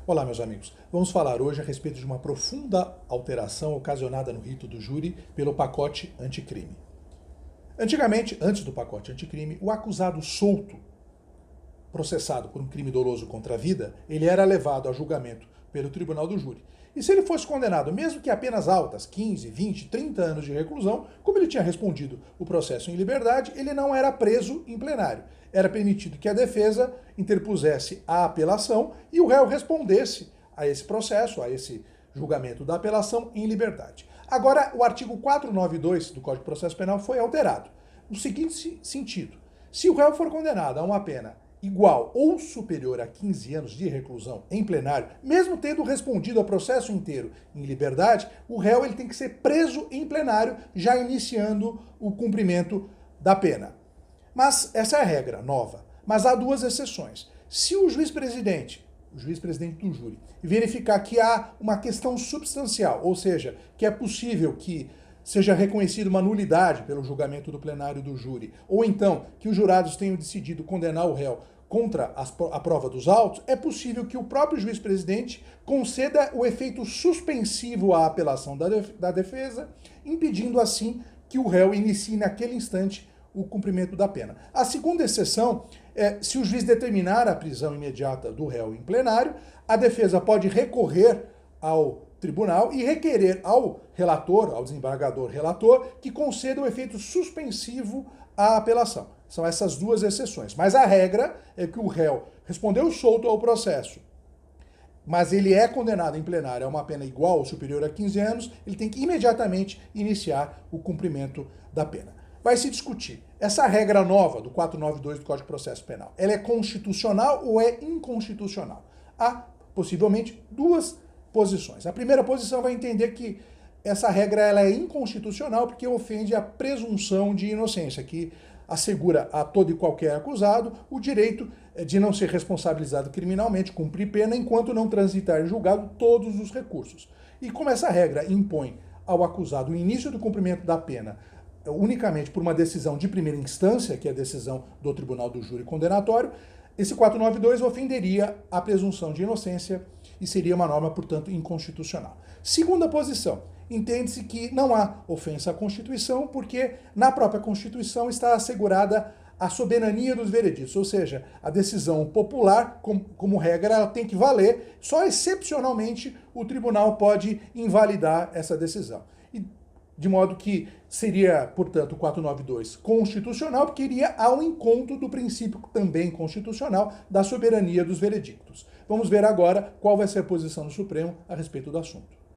Olá, meus amigos. Vamos falar hoje a respeito de uma profunda alteração ocasionada no rito do júri pelo pacote anticrime. Antigamente, antes do pacote anticrime, o acusado solto, processado por um crime doloso contra a vida, ele era levado a julgamento pelo tribunal do júri. E se ele fosse condenado, mesmo que apenas altas, 15, 20, 30 anos de reclusão, como ele tinha respondido o processo em liberdade, ele não era preso em plenário. Era permitido que a defesa interpusesse a apelação e o réu respondesse a esse processo, a esse julgamento da apelação em liberdade. Agora, o artigo 492 do Código de Processo Penal foi alterado, no seguinte sentido: se o réu for condenado a uma pena igual ou superior a 15 anos de reclusão em plenário, mesmo tendo respondido ao processo inteiro em liberdade, o réu ele tem que ser preso em plenário, já iniciando o cumprimento da pena. Mas essa é a regra nova. Mas há duas exceções. Se o juiz-presidente do júri, verificar que há uma questão substancial, ou seja, que é possível que seja reconhecida uma nulidade pelo julgamento do plenário do júri, ou então que os jurados tenham decidido condenar o réu contra a prova dos autos, é possível que o próprio juiz-presidente conceda o efeito suspensivo à apelação da defesa, impedindo assim que o réu inicie naquele instante o cumprimento da pena. A segunda exceção é se o juiz determinar a prisão imediata do réu em plenário, a defesa pode recorrer ao tribunal e requerer ao relator, ao desembargador relator, que conceda o efeito suspensivo à apelação. São essas duas exceções. Mas a regra é que o réu respondeu solto ao processo, mas ele é condenado em plenário a uma pena igual ou superior a 15 anos, ele tem que imediatamente iniciar o cumprimento da pena. Vai se discutir, essa regra nova do 492 do Código de Processo Penal, ela é constitucional ou é inconstitucional? Há, possivelmente, duas posições. A primeira posição vai entender que essa regra ela é inconstitucional porque ofende a presunção de inocência, que assegura a todo e qualquer acusado o direito de não ser responsabilizado criminalmente, cumprir pena, enquanto não transitar em julgado todos os recursos. E como essa regra impõe ao acusado o início do cumprimento da pena unicamente por uma decisão de primeira instância, que é a decisão do Tribunal do Júri Condenatório, esse 492 ofenderia a presunção de inocência e seria uma norma, portanto, inconstitucional. Segunda posição, entende-se que não há ofensa à Constituição, porque na própria Constituição está assegurada a soberania dos vereditos, ou seja, a decisão popular, como regra, ela tem que valer, só excepcionalmente o tribunal pode invalidar essa decisão. De modo que seria, portanto, o 492 constitucional, porque iria ao encontro do princípio também constitucional da soberania dos veredictos. Vamos ver agora qual vai ser a posição do Supremo a respeito do assunto.